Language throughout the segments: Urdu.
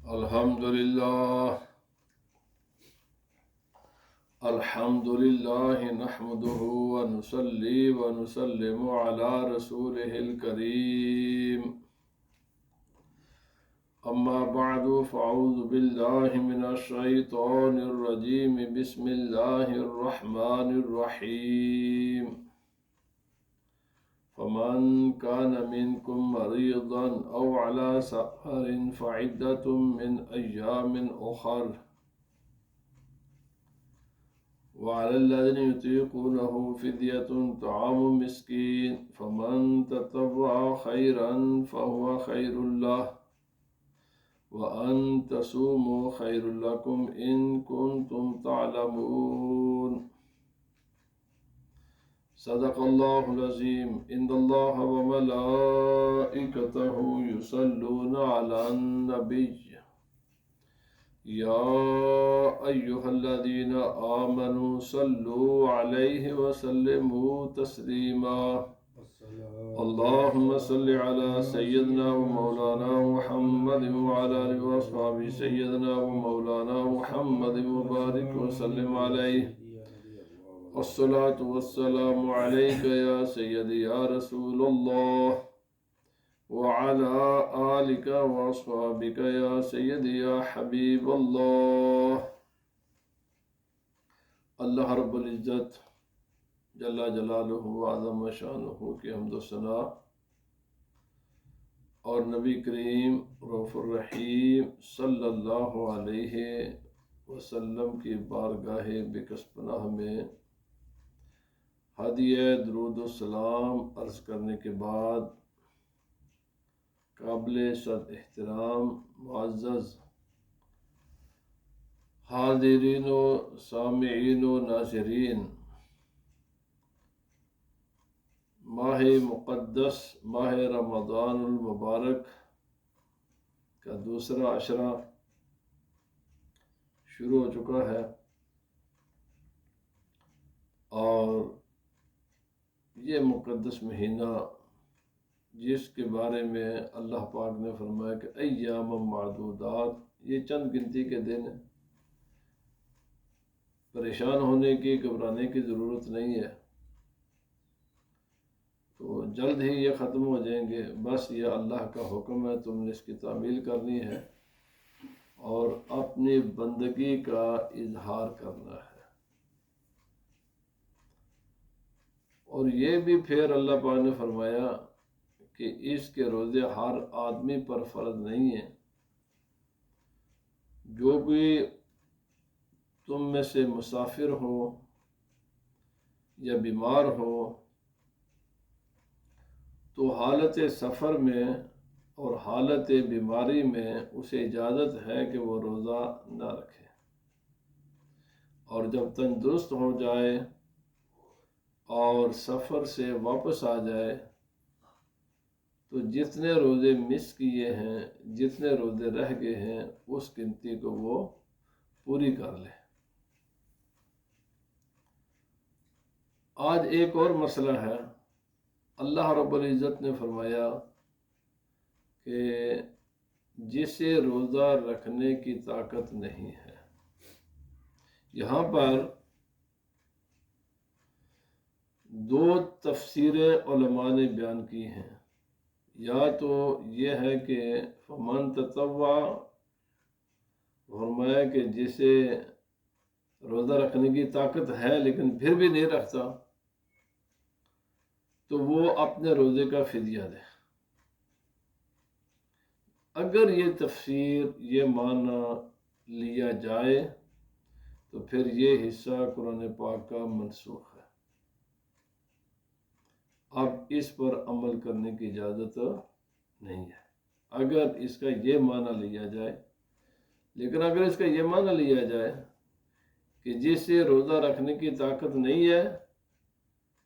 الحمد لله نحمده ونصلي ونسلم على رسوله الكريم. أما بعد فأعوذ بالله من الشيطان الرجيم. بسم الله الرحمن الرحيم. فمن كان منكم مريضا أو على سفر فعدة من أيام أخر وعلى الذين يطيقونه فدية طعام مسكين فمن تطوع خيرا فهو خير له وأن تصوموا خير لكم إن كنتم تعلمون. صدق الله العظيم. إن الله وملائكته يصلون على النبي يا أيها الذين آمنوا صلوا عليه وسلموا تسليما. اللهم صل على سيدنا ومولانا محمد وعلى آله وأصحابه سيدنا ومولانا محمد وبارك وسلم عليه. الصلاة والسلام عليك يا سيدي يا رسول الله وعلى آلك وأصحابك يا سيدي يا حبيب الله. اللہ رب العزت جل جلالہ وعظم شانہ کی حمد و ثنا اور نبی کریم رؤوف الرحیم صلی اللہ علیہ وسلم کی بارگاہ بکس پناہ میں ہدیہ درود و سلام عرض کرنے کے بعد قابل صد احترام معزز حاضرین و سامعین و ناظرین، ماہ مقدس ماہ رمضان المبارک کا دوسرا عشرہ شروع ہو چکا ہے، اور یہ مقدس مہینہ جس کے بارے میں اللہ پاک نے فرمایا کہ ایام معدودات، یہ چند گنتی کے دن ہیں، پریشان ہونے کی گھبرانے کی ضرورت نہیں ہے، تو جلد ہی یہ ختم ہو جائیں گے. بس یہ اللہ کا حکم ہے، تم نے اس کی تعمیل کرنی ہے اور اپنی بندگی کا اظہار کرنا ہے. اور یہ بھی پھر اللہ پاک نے فرمایا کہ اس کے روزے ہر آدمی پر فرض نہیں ہیں. جو بھی تم میں سے مسافر ہو یا بیمار ہو تو حالت سفر میں اور حالت بیماری میں اسے اجازت ہے کہ وہ روزہ نہ رکھے، اور جب تندرست ہو جائے اور سفر سے واپس آ جائے تو جتنے روزے مس کیے ہیں، جتنے روزے رہ گئے ہیں، اس گنتی کو وہ پوری کر لے. آج ایک اور مسئلہ ہے. اللہ رب العزت نے فرمایا کہ جسے روزہ رکھنے کی طاقت نہیں ہے. یہاں پر دو تفسیریں علماء نے بیان کی ہیں. یا تو یہ ہے کہ فمن تطوع، فرمایا کہ جسے روزہ رکھنے کی طاقت ہے لیکن پھر بھی نہیں رکھتا تو وہ اپنے روزے کا فدیہ دے. اگر یہ تفسیر، یہ معنی لیا جائے تو پھر یہ حصہ قرآن پاک کا منسوخ ہے، اب اس پر عمل کرنے کی اجازت نہیں ہے اگر اس کا یہ معنی لیا جائے. لیکن اگر اس کا یہ معنی لیا جائے کہ جسے روزہ رکھنے کی طاقت نہیں ہے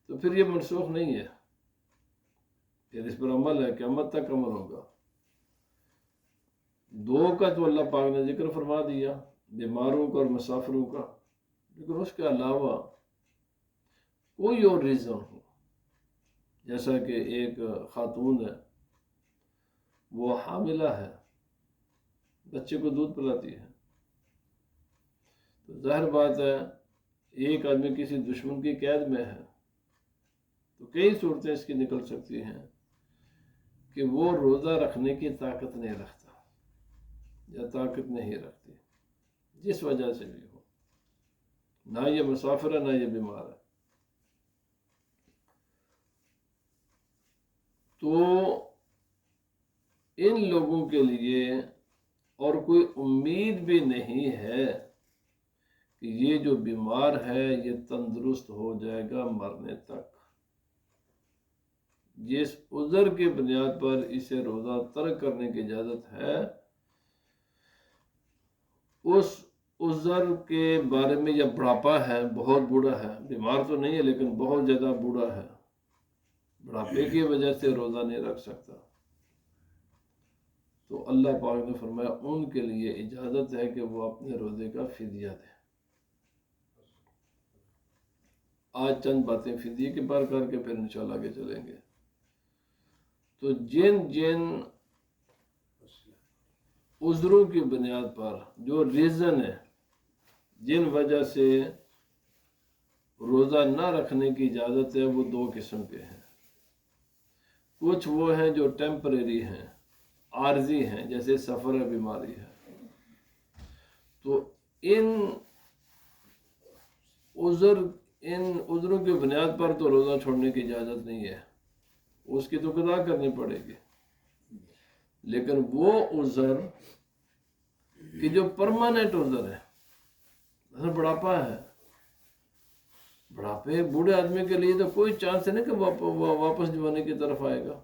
تو پھر یہ منسوخ نہیں ہے، پھر اس پر عمل ہے، قیامت تک عمل ہوگا. دو کا تو اللہ پاک نے ذکر فرما دیا، بیماروں کا اور مسافروں کا، لیکن اس کے علاوہ کوئی اور ریزن ہو، جیسا کہ ایک خاتون ہے، وہ حاملہ ہے، بچے کو دودھ پلاتی ہے، تو ظاہر بات ہے ایک آدمی کسی دشمن کی قید میں ہے تو کئی صورتیں اس کی نکل سکتی ہیں کہ وہ روزہ رکھنے کی طاقت نہیں رکھتا یا طاقت نہیں رکھتی، جس وجہ سے بھی ہو، نہ یہ مسافر ہے نہ یہ بیمار ہے، تو ان لوگوں کے لیے اور کوئی امید بھی نہیں ہے کہ یہ جو بیمار ہے یہ تندرست ہو جائے گا مرنے تک۔ جس عذر کی بنیاد پر اسے روزہ ترک کرنے کی اجازت ہے، اس عذر کے بارے میں یا بڑھاپا ہے، بہت بوڑھا ہے، بیمار تو نہیں ہے لیکن بہت زیادہ بوڑھا ہے، بڑھاپے کی وجہ سے روزہ نہیں رکھ سکتا، تو اللہ پاک نے فرمایا ان کے لیے اجازت ہے کہ وہ اپنے روزے کا فدیہ دیں۔ آج چند باتیں فدیے کے بارے کر کے پھر انشاءاللہ آگے چلیں گے۔ تو جن عذروں کی بنیاد پر، جو ریزن ہے جن وجہ سے روزہ نہ رکھنے کی اجازت ہے، وہ دو قسم کے ہیں۔ کچھ وہ ہیں جو ٹیمپریری ہیں، عارضی ہیں، جیسے سفر ہے، بیماری ہے، تو ان عذروں کی بنیاد پر تو روزہ چھوڑنے کی اجازت نہیں ہے، اس کی تو قضا کرنی پڑے گی۔ لیکن وہ عذر کہ جو پرماننٹ عذر ہے، مثلا بڑھاپا ہے، بڑھاپے بوڑھے آدمی کے لیے تو کوئی چانس نہیں کہ وہ واپس جوانی کی طرف آئے گا،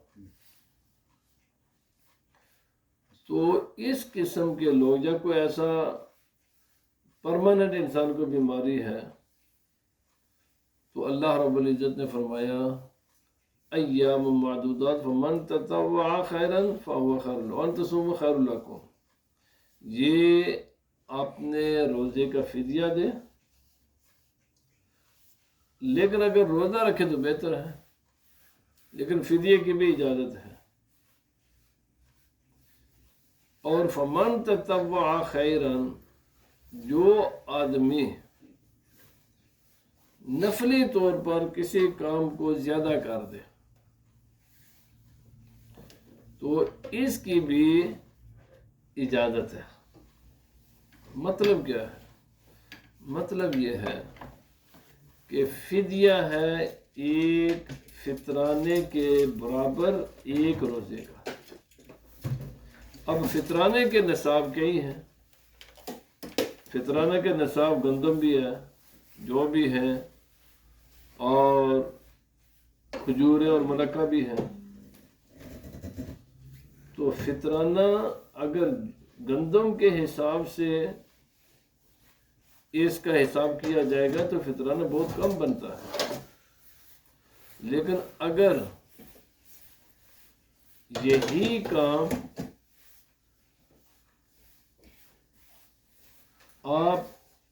تو اس قسم کے لوگ، جب کوئی ایسا پرماننٹ انسان کو بیماری ہے تو اللہ رب العزت نے فرمایا ایام معدودات فمن تطوع خیرا فهو خیر له وان تصوموا خیر لکم، یہ اپنے روزے کا فدیہ دے، لیکن اگر روزہ رکھے تو بہتر ہے، لیکن فدیے کی بھی اجازت ہے۔ اور فمن تطوع خیرا، جو آدمی نفلی طور پر کسی کام کو زیادہ کر دے تو اس کی بھی اجازت ہے۔ مطلب کیا ہے؟ مطلب یہ ہے کہ فدیہ ہے ایک فطرانے کے برابر ایک روزے کا۔ اب فطرانے کے نصاب کئی ہیں، فطرانے کے نصاب گندم بھی ہے، جو بھی ہے، اور کھجورے اور ملکہ بھی ہیں، تو فطرانہ اگر گندم کے حساب سے اس کا حساب کیا جائے گا تو فطرانہ بہت کم بنتا ہے، لیکن اگر یہی کام آپ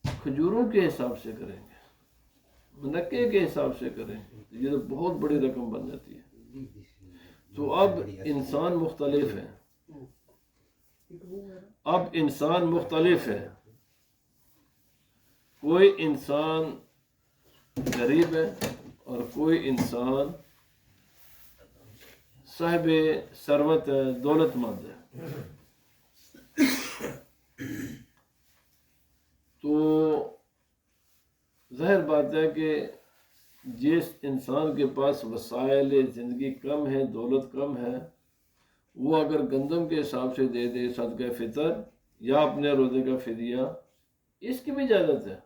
کھجوروں کے حساب سے کریں گے، منکے کے حساب سے کریں گے، تو یہ تو بہت بڑی رقم بن جاتی ہے۔ تو اب انسان مختلف ہے، اب انسان مختلف ہے، کوئی انسان غریب ہے اور کوئی انسان صاحب ثروت ہے، دولت مند ہے، تو ظاہر بات ہے کہ جس انسان کے پاس وسائل زندگی کم ہے، دولت کم ہے، وہ اگر گندم کے حساب سے دے دے صدقہ فطر یا اپنے روزے کا فدیہ، اس کی بھی اجازت ہے،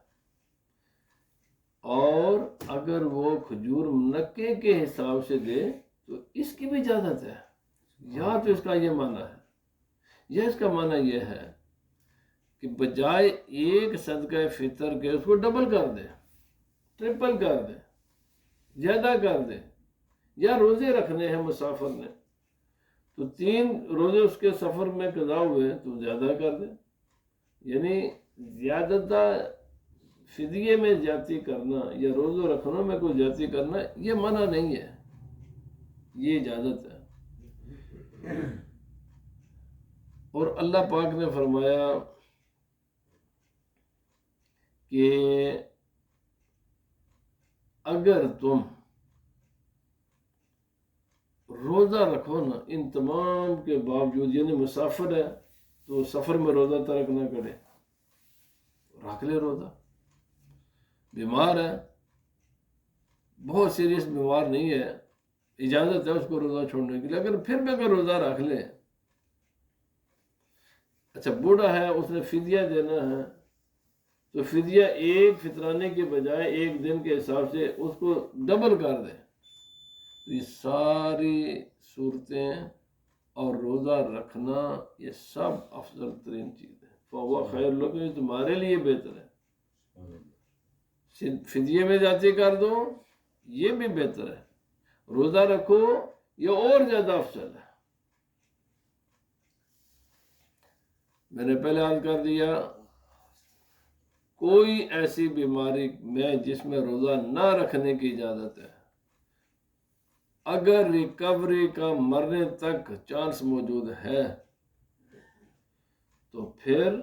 اور اگر وہ کھجور منکے کے حساب سے دے تو اس کی بھی اجازت ہے۔ یا تو اس کا یہ معنی ہے، یا اس کا معنی یہ ہے کہ بجائے ایک صدقہ فطر کے اس کو ڈبل کر دے، ٹرپل کر دے، زیادہ کر دے، یا روزے رکھنے ہیں مسافر نے تو 3 روزے اس کے سفر میں قضا ہوئے تو زیادہ کر دے، یعنی زیادہ فدیے میں زیادتی کرنا یا روزہ رکھنے میں کوئی زیادتی کرنا یہ منع نہیں ہے، یہ اجازت ہے۔ اور اللہ پاک نے فرمایا کہ اگر تم روزہ رکھو نا ان تمام کے باوجود، یعنی مسافر ہے تو سفر میں روزہ ترک نہ کرے، رکھ لے روزہ، بیمار ہے، بہت سیریس بیمار نہیں ہے، اجازت ہے اس کو روزہ چھوڑنے کے لیے، اگر پھر بھی اگر روزہ رکھ لے، اچھا بوڑھا ہے اس نے فدیہ دینا ہے تو فدیہ ایک فطرانے کے بجائے ایک دن کے حساب سے اس کو ڈبل کر دے، تو یہ ساری صورتیں اور روزہ رکھنا یہ سب افضل ترین چیز ہے، فَهُوَ خیر لکم، یہ تمہارے لیے بہتر ہے، فدیے میں جاتی کر دو یہ بھی بہتر ہے، روزہ رکھو یہ اور زیادہ افضل ہے۔ میں نے پہلے عرض کر دیا کوئی ایسی بیماری میں جس میں روزہ نہ رکھنے کی اجازت ہے، اگر ریکوری کا مرنے تک چانس موجود ہے تو پھر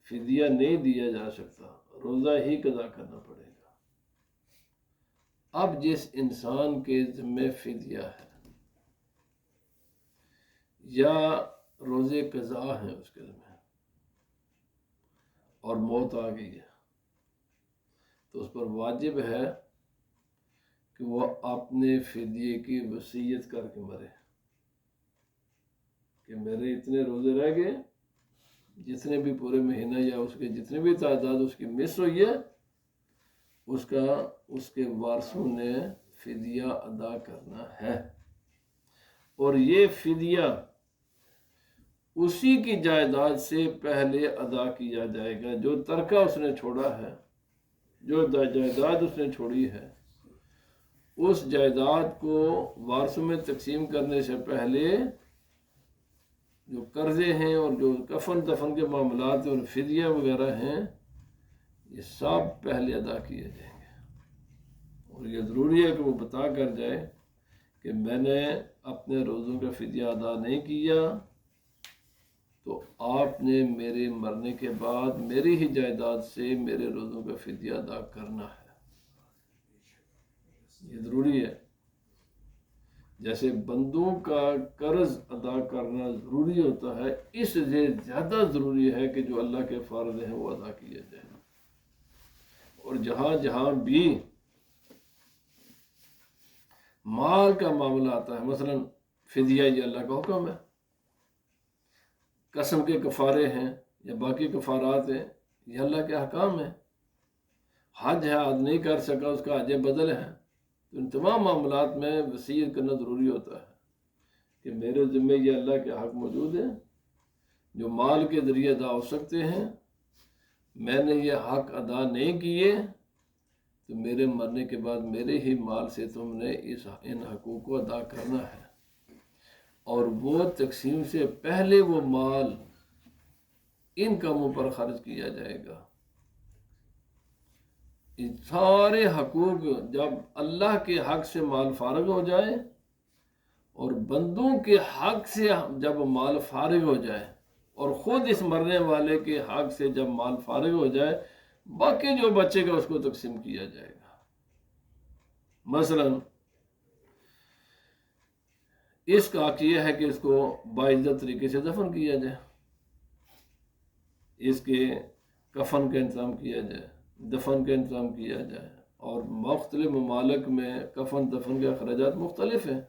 فدیہ نہیں دیا جا سکتا، روزہ ہی قضا کرنا پڑے گا۔ اب جس انسان کے ذمہ فدیہ ہے یا روزے قضا ہیں اس کے ذمہ اور موت آ گئی ہے تو اس پر واجب ہے کہ وہ اپنے فدیے کی وصیت کر کے مرے کہ میرے اتنے روزے رہ گئے، جتنے بھی پورے مہینہ یا اس کے جتنے بھی تعداد اس کی مس ہوئی ہے اس کے وارثوں نے فدیہ ادا کرنا ہے، اور یہ فدیہ اسی کی جائیداد سے پہلے ادا کیا جائے گا جو ترکہ اس نے چھوڑا ہے، جو جائیداد اس نے چھوڑی ہے اس جائیداد کو وارثوں میں تقسیم کرنے سے پہلے جو قرضے ہیں اور جو کفن دفن کے معاملات اور فدیہ وغیرہ ہیں یہ سب پہلے ادا کیے جائیں گے، اور یہ ضروری ہے کہ وہ بتا کر جائے کہ میں نے اپنے روزوں کا فدیہ ادا نہیں کیا تو آپ نے میرے مرنے کے بعد میری ہی جائیداد سے میرے روزوں کا فدیہ ادا کرنا ہے، یہ ضروری ہے۔ جیسے بندوں کا قرض ادا کرنا ضروری ہوتا ہے، اس سے زیادہ ضروری ہے کہ جو اللہ کے فرض ہیں وہ ادا کیے جائیں، اور جہاں جہاں بھی مال کا معاملہ آتا ہے، مثلا فدیہ یہ اللہ کا حکم ہے، قسم کے کفارے ہیں یا باقی کفارات ہیں یہ اللہ کے احکام ہیں، حج ہے حج نہیں کر سکا اس کا حج بدل ہے، تو ان تمام معاملات میں وصیت کرنا ضروری ہوتا ہے کہ میرے ذمہ یہ اللہ کے حق موجود ہیں جو مال کے ذریعے ادا ہو سکتے ہیں، میں نے یہ حق ادا نہیں کیے تو میرے مرنے کے بعد میرے ہی مال سے تم نے ان حقوق کو ادا کرنا ہے، اور وہ تقسیم سے پہلے وہ مال ان کاموں پر خرچ کیا جائے گا۔ ان سارے حقوق جب اللہ کے حق سے مال فارغ ہو جائے اور بندوں کے حق سے جب مال فارغ ہو جائے اور خود اس مرنے والے کے حق سے جب مال فارغ ہو جائے، باقی جو بچے گا اس کو تقسیم کیا جائے گا۔ مثلا اس کا حق یہ ہے کہ اس کو باعزت طریقے سے دفن کیا جائے، اس کے کفن کا انتظام کیا جائے، دفن کا انتظام کیا جائے، اور مختلف ممالک میں کفن دفن کے اخراجات مختلف ہیں،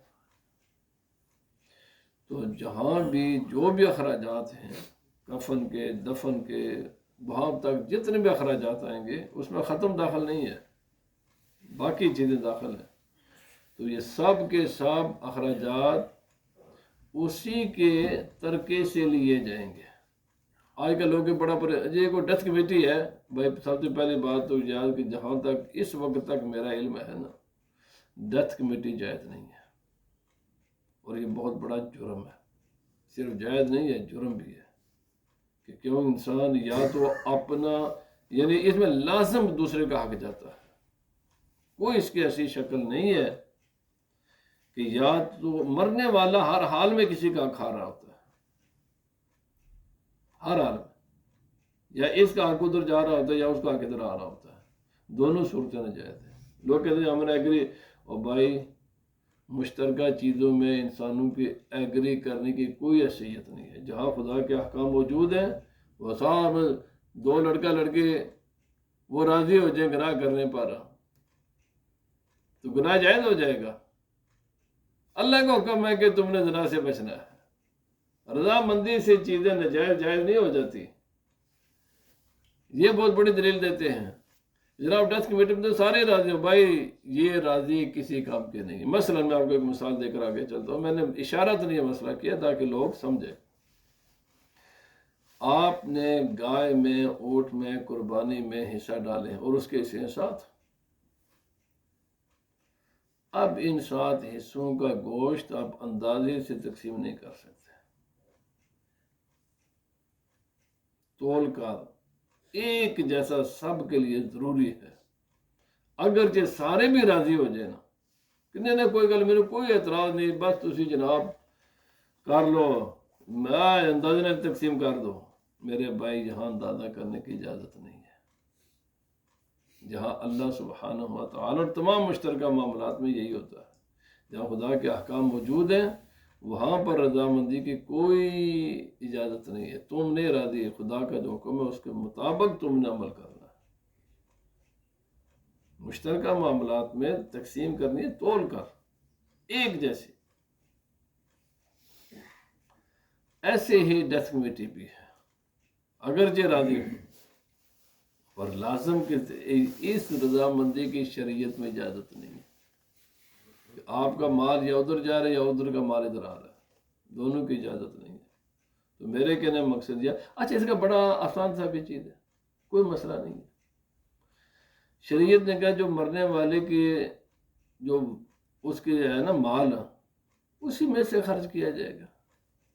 تو جہاں بھی جو بھی اخراجات ہیں کفن کے دفن کے وہاں تک جتنے بھی اخراجات آئیں گے اس میں ختم داخل نہیں ہے، باقی چیزیں داخل ہیں، تو یہ سب کے سب اخراجات اسی کے ترکے سے لیے جائیں گے۔ آج کل لوگ بڑا یہ کوئی ڈیتھ کمیٹی ہے، بھائی سب سے پہلی بات تو یاد کہ جہاں تک اس وقت تک میرا علم ہے نا ڈیتھ کمیٹی جائز نہیں ہے، اور یہ بہت بڑا جرم ہے، صرف جائز نہیں ہے جرم بھی ہے، کہ کیوں انسان یا تو اپنا یعنی اس میں لازم دوسرے کا حق جاتا ہے، کوئی اس کی ایسی شکل نہیں ہے کہ یا تو مرنے والا ہر حال میں کسی کا حق کھا رہا ہوتا ہے، ہر حال میں، یا اس کا حق ادھر جا رہا ہوتا ہے یا اس کا حق ادھر آ رہا ہوتا ہے، دونوں صورتیں ناجائز ہیں۔ لوگ کہتے ہیں ہم نے ایگری، اور بھائی مشترکہ چیزوں میں انسانوں کی ایگری کرنے کی کوئی حیثیت نہیں ہے۔ جہاں خدا کے احکام موجود ہیں وہ صاحب، دو لڑکا لڑکی وہ راضی ہو جائیں گناہ کرنے پر تو گناہ جائز ہو جائے گا۔ اللہ کا حکم ہے کہ تم نے زنا سے بچنا ہے، رضامندی سے چیزیں ناجائز جائز نہیں ہو جاتی۔ یہ بہت بڑی دلیل دیتے ہیں، جناب ڈیتھ کی میٹنگ میں تو سارے راضی ہو، بھائی یہ راضی کسی کام کے نہیں۔ مثلا میں آپ کو ایک مثال دے کر آگے چلتا ہوں، میں نے اشارت نہیں مسئلہ کیا تاکہ لوگ سمجھیں۔ آپ نے گائے میں، اونٹ میں، قربانی میں حصہ ڈالے اور اس کے حصے 7، اب ان 7 حصوں کا گوشت آپ اندازے سے تقسیم نہیں کر سکتے، تول کر ایک جیسا سب کے لیے ضروری ہے۔ اگرچہ سارے بھی راضی ہو جائے نا کہ نہیں کوئی گل، میرے کوئی اعتراض نہیں، بس تسی جناب کر لو، میں اندازے نے تقسیم کر دو، میرے بھائی یہاں اندازہ کرنے کی اجازت نہیں ہے۔ جہاں اللہ سبحانہ و تعالی اور تمام مشترکہ معاملات میں یہی ہوتا ہے، جہاں خدا کے احکام موجود ہیں وہاں پر رضامندی کی کوئی اجازت نہیں ہے۔ تم نہیں راضی، خدا کا جو حکم ہے اس کے مطابق تم نے عمل کرنا ہے۔ مشترکہ معاملات میں تقسیم کرنی ہے تول کر ایک جیسی۔ ایسے ہی ڈیتھ کمیٹی بھی ہے، اگرچہ راضی ہو اور لازم کہ اس رضامندی کی شریعت میں اجازت نہیں ہے کہ آپ کا مال یا ادھر جا رہا ہے یا ادھر کا مال ادھر آ رہا ہے، دونوں کی اجازت نہیں ہے۔ تو میرے کہنے مقصد یہ، اچھا اس کا بڑا آسان سا بھی چیز ہے، کوئی مسئلہ نہیں ہے۔ شریعت نے کہا جو مرنے والے کی جو اس کے ہے نا مال، اسی میں سے خرچ کیا جائے گا۔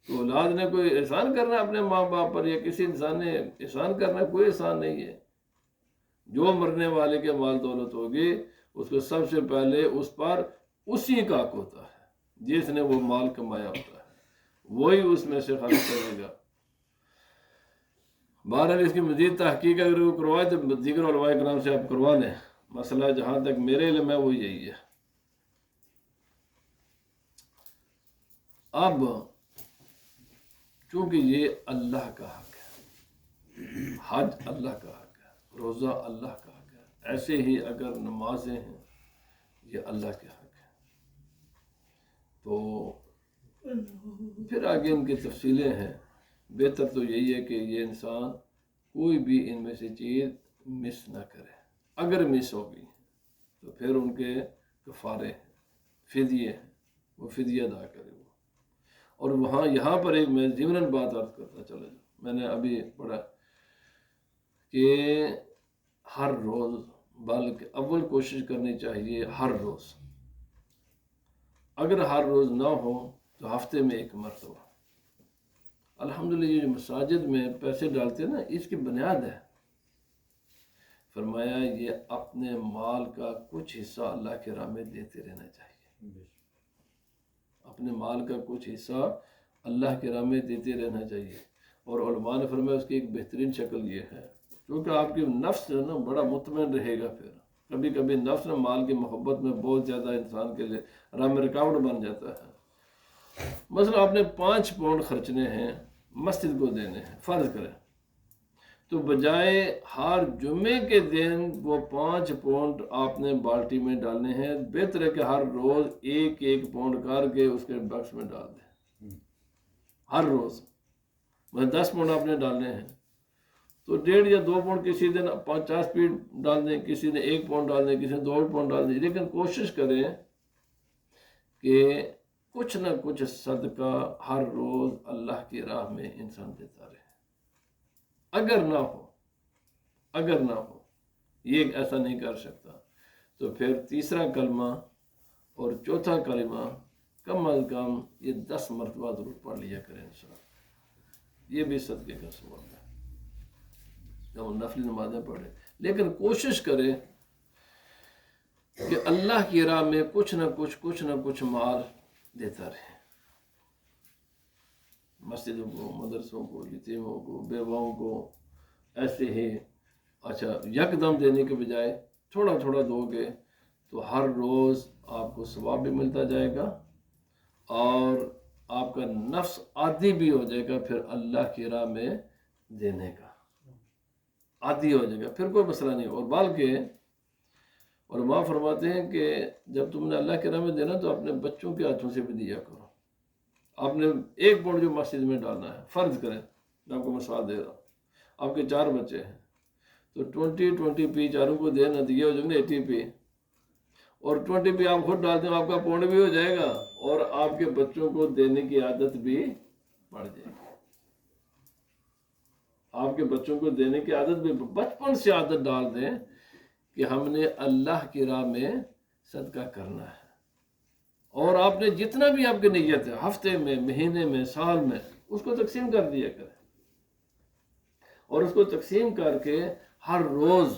تو اولاد نے کوئی احسان کرنا اپنے ماں باپ پر یا کسی انسان نے احسان کرنا، کوئی احسان نہیں ہے۔ جو مرنے والے کے مال دولت ہوگی اس کو سب سے پہلے اس پر اسی کا حق ہوتا ہے جس نے وہ مال کمایا ہوتا ہے، وہی اس میں سے خرچ کرے گا۔ بہرحال اس کی مزید تحقیق اگر وہ کروائے تو دیگر علماء کرام سے آپ کروا لیں، مسئلہ جہاں تک میرے علم ہے وہ یہی ہے۔ اب چونکہ یہ اللہ کا حق ہے، حج اللہ کا حق ہے، روزہ اللہ کا حق ہے، ایسے ہی اگر نمازیں ہیں یہ اللہ کے حق ہے، تو پھر آگے ان کی تفصیلیں ہیں۔ بہتر تو یہی ہے کہ یہ انسان کوئی بھی ان میں سے چیز مس نہ کرے، اگر مس ہو گئی تو پھر ان کے کفارے ہیں، فدیے ہیں، وہ فدیہ ادا کرے وہ۔ اور وہاں یہاں پر ایک میں ضمناً بات عرض کرتا چلا جاؤں، میں نے ابھی پڑھا کہ ہر روز، بلکہ اول کوشش کرنی چاہیے ہر روز، اگر ہر روز نہ ہو تو ہفتے میں 1 مرتبہ۔ الحمدللہ یہ جو مساجد میں پیسے ڈالتے ہیں نا، اس کی بنیاد ہے، فرمایا یہ اپنے مال کا کچھ حصہ اللہ کے راہ میں دیتے رہنا چاہیے، اپنے مال کا کچھ حصہ اللہ کے راہ میں دیتے رہنا چاہیے۔ اور علماء نے فرمایا اس کی ایک بہترین شکل یہ ہے، کیونکہ آپ کی نفس جو ہے نا بڑا مطمئن رہے گا۔ پھر کبھی کبھی نفس نے مال کی محبت میں بہت زیادہ انسان کے لیے راہ میں رکاوٹ بن جاتا ہے۔ مثلا آپ نے 5 پاؤنڈ خرچنے ہیں، مسجد کو دینے ہیں، فرض کریں، تو بجائے ہر جمعے کے دن وہ 5 پاؤنڈ آپ نے بالٹی میں ڈالنے ہیں، بہتر ہے کہ ہر روز 1 پاؤنڈ کر کے اس کے باکس میں ڈال دیں، ہر روز۔ مطلب 10 پاؤنڈ آپ نے ڈالنے ہیں تو 1.5 یا 2 پاؤنڈ کسی دن 50 پیٹ ڈال دیں، کسی نے 1 پاؤنڈ ڈال دیں، کسی نے 2 پاؤنڈ ڈال دیں، لیکن کوشش کریں کہ کچھ نہ کچھ صدقہ ہر روز اللہ کی راہ میں انسان دیتا رہے۔ اگر نہ ہو یہ ایسا نہیں کر سکتا تو پھر تیسرا کلمہ اور چوتھا کلمہ کم از کم یہ 10 مرتبہ ضرور پڑھ لیا کریں انسان، یہ بھی صدقے کا ثواب ہے جب ہم نفلی نمازیں پڑھیں۔ لیکن کوشش کریں کہ اللہ کی راہ میں کچھ نہ کچھ مال دیتا رہے۔ مسجدوں کو، مدرسوں کو، یتیموں کو، بیواؤں کو ایسے ہی یکدم دینے کے بجائے تھوڑا تھوڑا دو گے تو ہر روز آپ کو ثواب بھی ملتا جائے گا اور آپ کا نفس عادی بھی ہو جائے گا پھر اللہ کی راہ میں دینے کا، عادی ہو جائے گا، پھر کوئی مسئلہ نہیں۔ اور بلکہ علماء فرماتے ہیں کہ جب تم نے اللہ کی راہ میں دینا تو اپنے بچوں کے ہاتھوں سے بھی دیا کرو۔ آپ نے 1 پاؤنڈ جو مسجد میں ڈالنا ہے، فرض کریں میں آپ کو مثال دے رہا ہوں، آپ کے 4 بچے ہیں تو 20 چاروں کو دینا تو یہ ہو جائے گا 80 اور 20 آپ خود ڈالتے ہیں، آپ کا پاؤنڈ بھی ہو جائے گا اور آپ کے بچوں کو دینے کی عادت بھی بڑھ جائے گی۔ آپ کے بچوں کو دینے کی عادت بھی بچپن سے عادت ڈال دیں کہ ہم نے اللہ کی راہ میں صدقہ کرنا ہے، اور آپ نے جتنا بھی آپ کی نیت ہے ہفتے میں، مہینے میں، سال میں، اس کو تقسیم کر دیا کریں، اور اس کو تقسیم کر کے ہر روز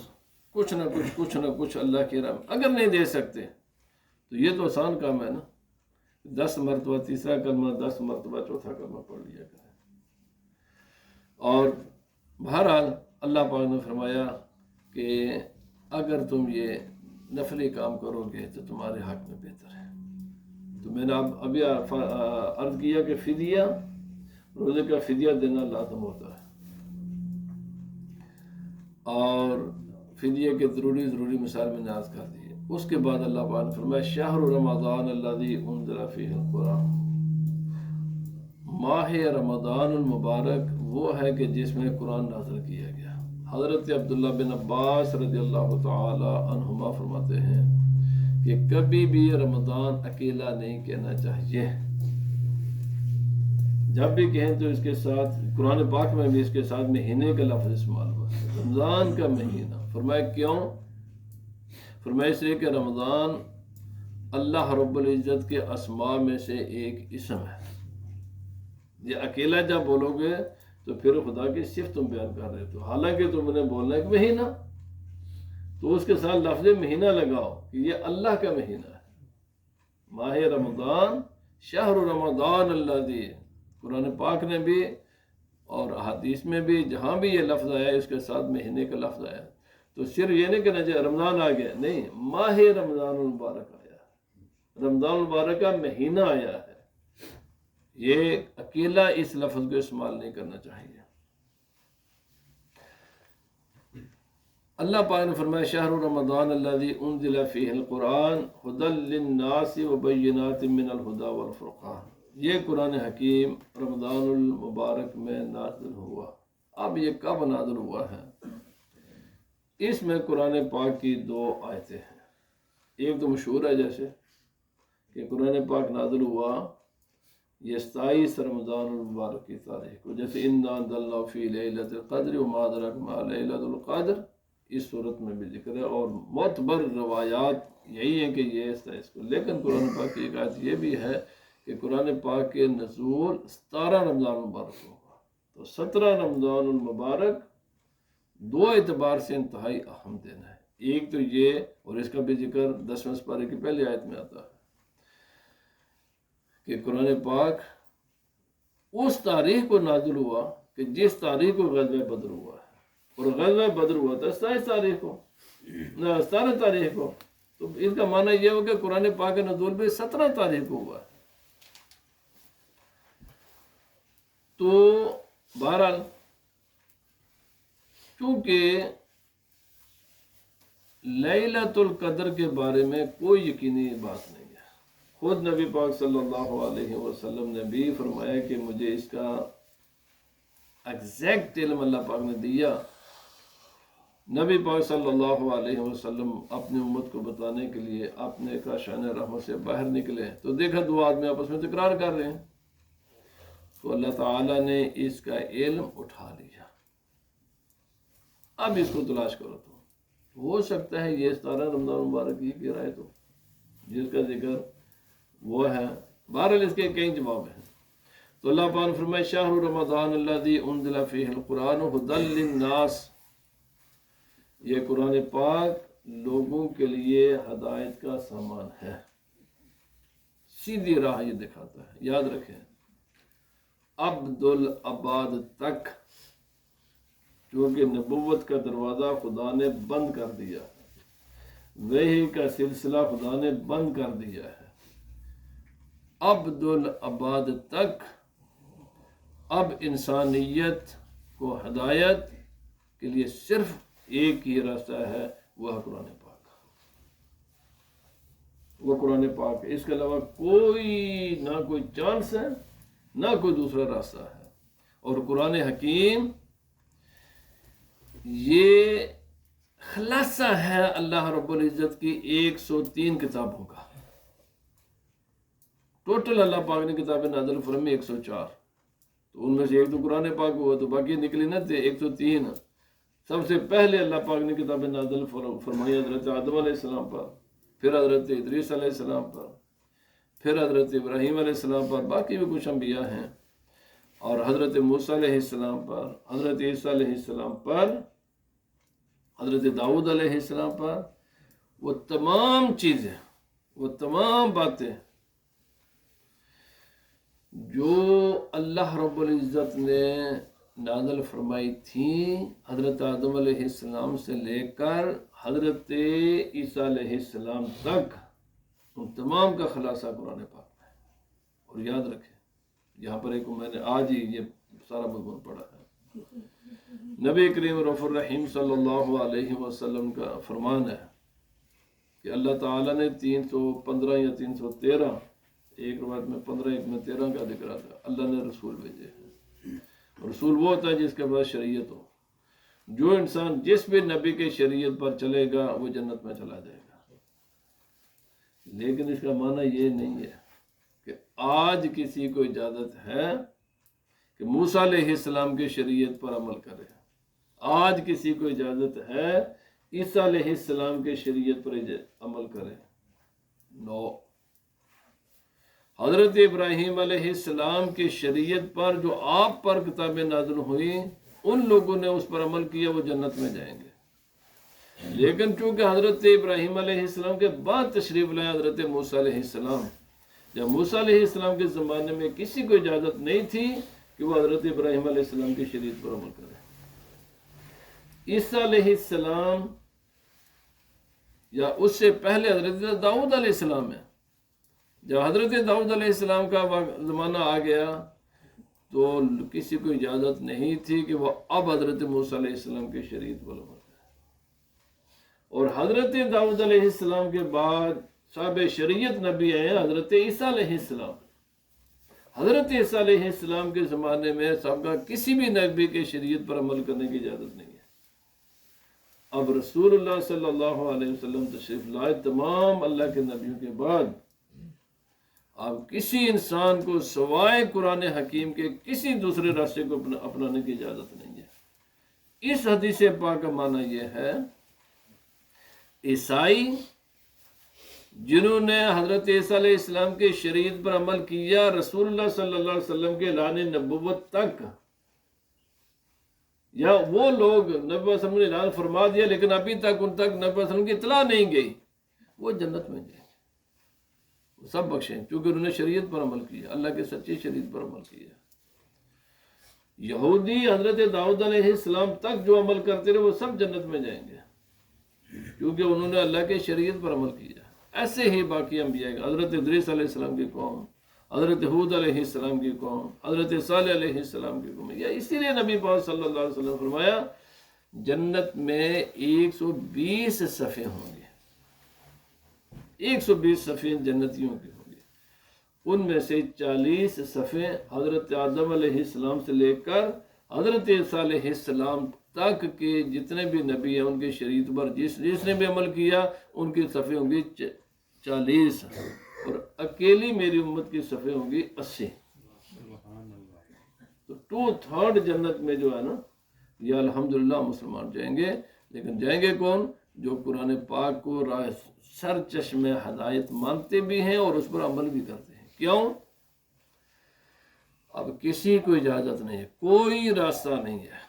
کچھ نہ کچھ اللہ کی راہ میں، اگر نہیں دے سکتے تو یہ تو آسان کام ہے نا، 10 مرتبہ تیسرا کلمہ، 10 مرتبہ چوتھا کلمہ پڑھ لیا کریں۔ اور بہرحال اللہ پاک نے فرمایا کہ اگر تم یہ نفلی کام کرو گے تو تمہارے حق میں بہتر ہے۔ تو میں نے ابھی عرض کیا کہ فدیہ، روزے کا فدیہ دینا لازم ہوتا ہے، اور فدیہ کے ضروری مثال میں نے عرض کر دی ہے۔ اس کے بعد اللہ پاک نے فرمایا شہر رمضان الذی انزل فیہ القرآن، ماہ رمضان المبارک وہ ہے کہ جس میں قرآن نازل کیا گیا۔ حضرت عبداللہ بن عباس رضی اللہ تعالی عنہما فرماتے ہیں کہ کبھی بھی رمضان اکیلا نہیں کہنا چاہیے، جب بھی کہیں تو اس کے ساتھ، قرآن پاک میں بھی اس کے ساتھ مہینے کا لفظ استعمال ہوا ہے، رمضان کا مہینہ۔ فرمایا کیوں؟ فرمایا اس لیے کہ رمضان اللہ رب العزت کے اسماء میں سے ایک اسم ہے، یہ اکیلا جب بولو گے تو پھر خدا کی صفت تم بیان کر رہے تو، حالانکہ تم نے بولنا ہے کہ مہینہ، تو اس کے ساتھ لفظ مہینہ لگاؤ کہ یہ اللہ کا مہینہ ہے، ماہ رمضان، شہر رمضان الذی، قرآن پاک نے بھی اور احادیث میں بھی جہاں بھی یہ لفظ آیا اس کے ساتھ مہینے کا لفظ آیا، تو صرف یہ نہیں کہنا چاہیے رمضان آ گیا، نہیں، ماہ رمضان المبارک آیا، رمضان المبارک کا مہینہ آیا ہے، یہ اکیلا اس لفظ کو استعمال نہیں کرنا چاہیے۔ اللہ پاک نے فرمایا شہر رمضان الذی انزل فیہ القرآن ھدی للناس وبینات من الھدی والفرقان، یہ قرآن حکیم رمضان المبارک میں نازل ہوا۔ اب یہ کب نازل ہوا ہے؟ اس میں قرآن پاک کی 2 آیتیں ہیں، ایک تو مشہور ہے جیسے کہ قرآن پاک نازل ہوا یہ 27 رمضان المبارک کی تاریخ کو، جیسے انا انزلناہ فی لیلۃ القدر وما ادراک ما لیلۃ القدر، اس صورت میں بھی ذکر ہے، اور معتبر روایات یہی ہیں کہ یہ اس کو، لیکن قرآن پاک کی ایک آیت یہ بھی ہے کہ قرآن پاک کے نزول 17 رمضان المبارک ہوگا، تو 17 رمضان المبارک 2 اعتبار سے انتہائی اہم دن ہے، ایک تو یہ، اور اس کا بھی ذکر 10ویں سپارے کی پہلی آیت میں آتا ہے کہ قرآن پاک اس تاریخ کو نازل ہوا کہ جس تاریخ کو غزوہ بدر ہوا ہے، اور غزوہ بدر ہوا تھا 27 تاریخ کو، 17 تاریخ کو، تو اس کا معنی یہ ہو کہ قرآن پاک کا نزول بھی 17 تاریخ کو ہوا ہے۔ تو بہرحال چونکہ لیلۃ القدر کے بارے میں کوئی یقینی بات نہیں ہے، خود نبی پاک صلی اللہ علیہ وسلم نے بھی فرمایا کہ مجھے اس کا ایگزیکٹ علم اللہ پاک نے دیا۔ نبی پاک صلی اللہ علیہ وسلم اپنی امت کو بتانے کے لیے اپنے کاشان رحمت سے باہر نکلے تو دیکھا 2 آدمی آپس میں تکرار کر رہے ہیں، تو اللہ تعالیٰ نے اس کا علم اٹھا لیا، اب اس کو تلاش کرو، تو ہو سکتا ہے یہ 17 رمضان مبارک ہی کی رائے تو جس کا ذکر وہ ہے۔ بہرحال اس کے کئی جواب ہیں، تو اللہ پاک نے فرمایا شہر رمضان الذی انزل فیہ القرآن ھدی للناس، یہ قرآن پاک لوگوں کے لیے ہدایت کا سامان ہے، سیدھی راہ یہ دکھاتا ہے، یاد رکھیں عبدالعباد تک، چونکہ نبوت کا دروازہ خدا نے بند کر دیا ہے، وحی کا سلسلہ خدا نے بند کر دیا ہے، عبدالعباد تک اب انسانیت کو ہدایت کے لیے صرف ایک ہی راستہ ہے، وہ ہے قرآن پاک، وہ قرآن پاک ہے، اس کے علاوہ نہ کوئی چانس ہے، نہ کوئی دوسرا راستہ ہے۔ اور قرآن حکیم یہ خلاصہ ہے اللہ رب العزت کی 103 کتابوں کا، ٹوٹل اللہ پاک نے کتابیں نازل فرمائی 104، تو ان میں سے ایک تو قرآن پاک ہوا، تو باقی نکلی نہ تھے 103۔ سب سے پہلے اللہ پاک نے کتابیں نازل فرمائی حضرت آدم علیہ السلام پر، پھر حضرت ادریس علیہ السلام پر، پھر حضرت ابراہیم علیہ السلام پر، باقی بھی کچھ انبیاء ہیں، اور حضرت موسیٰ علیہ السلام پر، حضرت عیسیٰ علیہ السلام پر، حضرت داؤد علیہ السلام پر۔ وہ تمام چیزیں، وہ تمام باتیں جو اللہ رب العزت نے نازل فرمائی تھیں حضرت آدم علیہ السلام سے لے کر حضرت عیسیٰ علیہ السلام تک، ان تمام کا خلاصہ قرآن پاک میں ہے۔ اور یاد رکھیں، یہاں پر ایک میں نے آج ہی یہ سارا مضمون پڑھا ہے، نبی کریم رؤوف الرحیم صلی اللہ علیہ وسلم کا فرمان ہے کہ اللہ تعالیٰ نے 315 یا 313، ایک روایت میں 15 ایک میں 13 کا ذکر آتا ہے، اللہ نے رسول بھیجے ہیں۔ رسول وہ ہوتا ہے جس کے بعد شریعت ہو، جو انسان جس بھی نبی کے شریعت پر چلے گا وہ جنت میں چلا جائے گا۔ لیکن اس کا معنی یہ نہیں ہے کہ آج کسی کو اجازت ہے کہ موسیٰ علیہ السلام کے شریعت پر عمل کرے، آج کسی کو اجازت ہے عیسیٰ علیہ السلام کے شریعت پر عمل کرے، نو۔ حضرت ابراہیم علیہ السلام کی شریعت پر جو آپ پر کتابیں نازل ہوئی، ان لوگوں نے اس پر عمل کیا، وہ جنت میں جائیں گے۔ لیکن چونکہ حضرت ابراہیم علیہ السلام کے بعد تشریف لائے حضرت موسیٰ علیہ السلام، جب موسیٰ علیہ السلام کے زمانے میں کسی کو اجازت نہیں تھی کہ وہ حضرت ابراہیم علیہ السلام کی شریعت پر عمل کرے۔ عیسیٰ علیہ السلام یا اس سے پہلے حضرت داؤد علیہ السلام ہے، جب حضرت داؤد علیہ السلام کا زمانہ آ گیا تو کسی کو اجازت نہیں تھی کہ وہ اب حضرت موسیٰ علیہ السلام کی شریعت پر عمل کرے۔ اور حضرت داؤد علیہ السلام کے بعد صاحب شریعت نبی ہیں حضرت عیسیٰ علیہ السلام۔ حضرت عیسیٰ علیہ السلام کے زمانے میں سابقہ کسی بھی نبی کے شریعت پر عمل کرنے کی اجازت نہیں ہے۔ اب رسول اللہ صلی اللہ علیہ وسلم تشریف لائے، تمام اللہ کے نبیوں کے بعد اب کسی انسان کو سوائے قرآن حکیم کے کسی دوسرے راستے کو اپنانے کی اجازت نہیں ہے۔ اس حدیث پاک کا معنی یہ ہے، عیسائی جنہوں نے حضرت عیسیٰ علیہ السلام کے شریعت پر عمل کیا رسول اللہ صلی اللہ علیہ وسلم کے اعلان نبوت تک، یا وہ لوگ نبی صلی اللہ علیہ وسلم نے اعلان فرما دیا لیکن ابھی تک ان تک نبی صلی اللہ علیہ وسلم کی اطلاع نہیں گئی، وہ جنت میں جائیں گے، وہ سب بخشیں، کیونکہ انہوں نے شریعت پر عمل کیا، اللہ کے سچی شریعت پر عمل کیا۔ یہودی حضرت داؤد علیہ السلام تک جو عمل کرتے رہے وہ سب جنت میں جائیں گے، کیونکہ انہوں نے اللہ کے شریعت پر عمل کیا۔ ایسے ہی باقی انبیاء، حضرت ادریس علیہ السلام کی قوم، حضرت ہود علیہ السلام کی قوم، حضرت صالح علیہ السلام کی قوم، یا اسی لیے نبی پاک صلی اللہ علیہ وسلم فرمایا جنت میں 120 صفیں ہوں گے، 120 صفیں جنتیوں کی ہوں گے، ان میں سے 40 صفیں حضرت آدم علیہ السلام سے لے کر حضرت عیسیٰ علیہ السلام تک کے جتنے بھی نبی ہیں ان کے شریعت پر جس نے بھی عمل کیا ان کی صفیں ہوں گی 40، اور اکیلی میری امت کی صفیں ہوں گی 80۔ تو 2/3 جنت میں جو ہے نا، یہ الحمدللہ مسلمان جائیں گے، لیکن جائیں گے کون؟ جو قرآن پاک کو راہ سر چشم ہدایت مانتے بھی ہیں اور اس پر عمل بھی کرتے ہیں۔ کیوں؟ اب کسی کو اجازت نہیں ہے، کوئی راستہ نہیں ہے،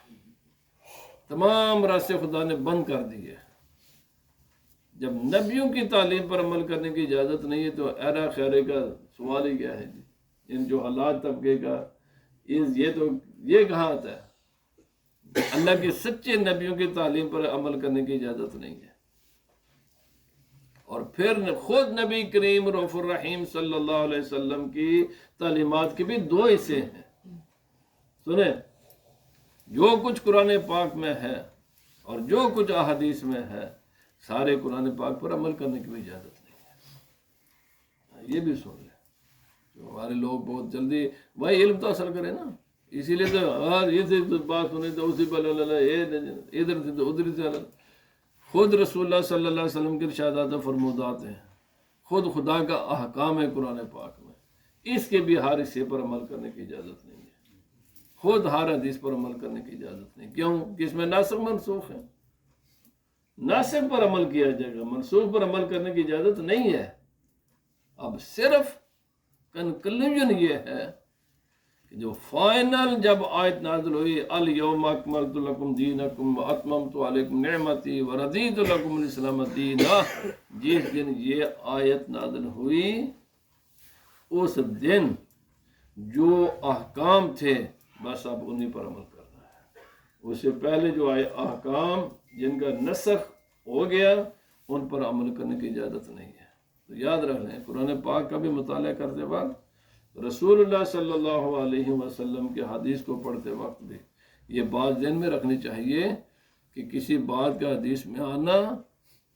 تمام راستے خدا نے بند کر دیے۔ جب نبیوں کی تعلیم پر عمل کرنے کی اجازت نہیں ہے تو ایرا خیرے کا سوال ہی کیا ہے جی؟ ان جو حالات طبقے کا یہ کہاں آتا ہے؟ اللہ کے سچے نبیوں کی تعلیم پر عمل کرنے کی اجازت نہیں ہے۔ اور پھر خود نبی کریم رؤوف الرحیم صلی اللہ علیہ وسلم کی تعلیمات کے بھی دو حصے ہیں۔ سنیں، جو کچھ قرآن پاک میں ہے اور جو کچھ احادیث میں ہے، سارے قرآن پاک پر عمل کرنے کی بھی اجازت نہیں ہے۔ یہ بھی سن لیں، جو ہمارے لوگ بہت جلدی بھائی علم تو حاصل کرے نا، اسی لیے تو یہ سے بات سنی تو اسی پر ادھر سے تو ادھر سے۔ خود رسول اللہ صلی اللہ علیہ وسلم کے ارشادات و فرمودات ہیں، خود خدا کا احکام ہے قرآن پاک میں، اس کے بھی ہر حصے پر عمل کرنے کی اجازت نہیں ہے، خود ہر حدیث پر عمل کرنے کی اجازت نہیں۔ کیوں کہ اس میں ناسخ منسوخ ہے، ناسخ پر عمل کیا جائے گا، منسوخ پر عمل کرنے کی اجازت نہیں ہے۔ اب صرف کنکلوژن یہ ہے کہ جو فائنل جب آیت نازل ہوئی الیوم اکملت لکم دینکم واتممت علیکم نعمتی ورضیت لکم الاسلام دینا، جس دن یہ آیت نازل ہوئی اس دن جو احکام تھے بس اب انہی پر عمل کرنا ہے۔ اس سے پہلے جو آئے احکام جن کا نسخ ہو گیا ان پر عمل کرنے کی اجازت نہیں ہے۔ تو یاد رکھ لیں، قرآن پاک کا بھی مطالعہ کرتے وقت، رسول اللہ صلی اللہ علیہ وسلم کے حدیث کو پڑھتے وقت بھی یہ بات ذہن میں رکھنی چاہیے کہ کسی بات کا حدیث میں آنا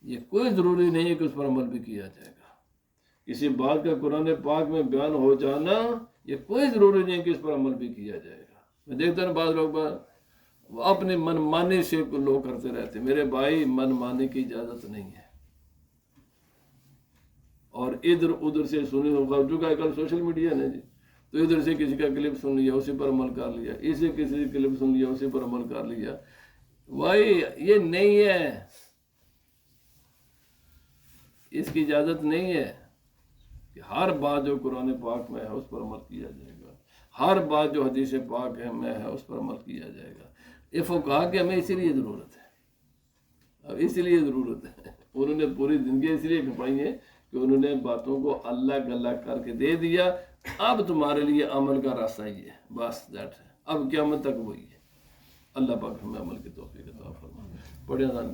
یہ کوئی ضروری نہیں ہے کہ اس پر عمل بھی کیا جائے گا۔ کسی بات کا قرآن پاک میں بیان ہو جانا یہ کوئی ضروری نہیں ہے کہ اس پر عمل بھی کیا جائے گا۔ میں دیکھتا ہوں بعض لوگ اپنے من مانی سے لوگ کرتے رہتے، میرے بھائی من مانی کی اجازت نہیں ہے، اور ادھر ادھر سے سنی ہوگا جو کہ کل سوشل میڈیا ہے جی، تو ادھر سے کسی کا کلپ سن لیا اسی پر عمل کر لیا، اسے کسی کلپ سن لیا اسی پر عمل کر لیا۔ بھائی یہ نہیں ہے، اس کی اجازت نہیں ہے کہ ہر بات جو قرآن پاک میں ہے اس پر عمل کیا جائے گا، ہر بات جو حدیث پاک میں ہے اس پر عمل کیا جائے گا۔ یہ فقہا کہ ہمیں اسی لیے ضرورت ہے، اب اسی لیے ضرورت ہے، انہوں نے پوری زندگی اس لیے کھپائی ہے کہ انہوں نے باتوں کو اللہ گلا کر کے دے دیا، اب تمہارے لیے عمل کا راستہ ہی ہے، بس دیٹ ہے، اب قیامت تک وہی ہے۔ اللہ پاک ہمیں عمل کی توفیق عطا فرمائے۔ پڑھیں آسان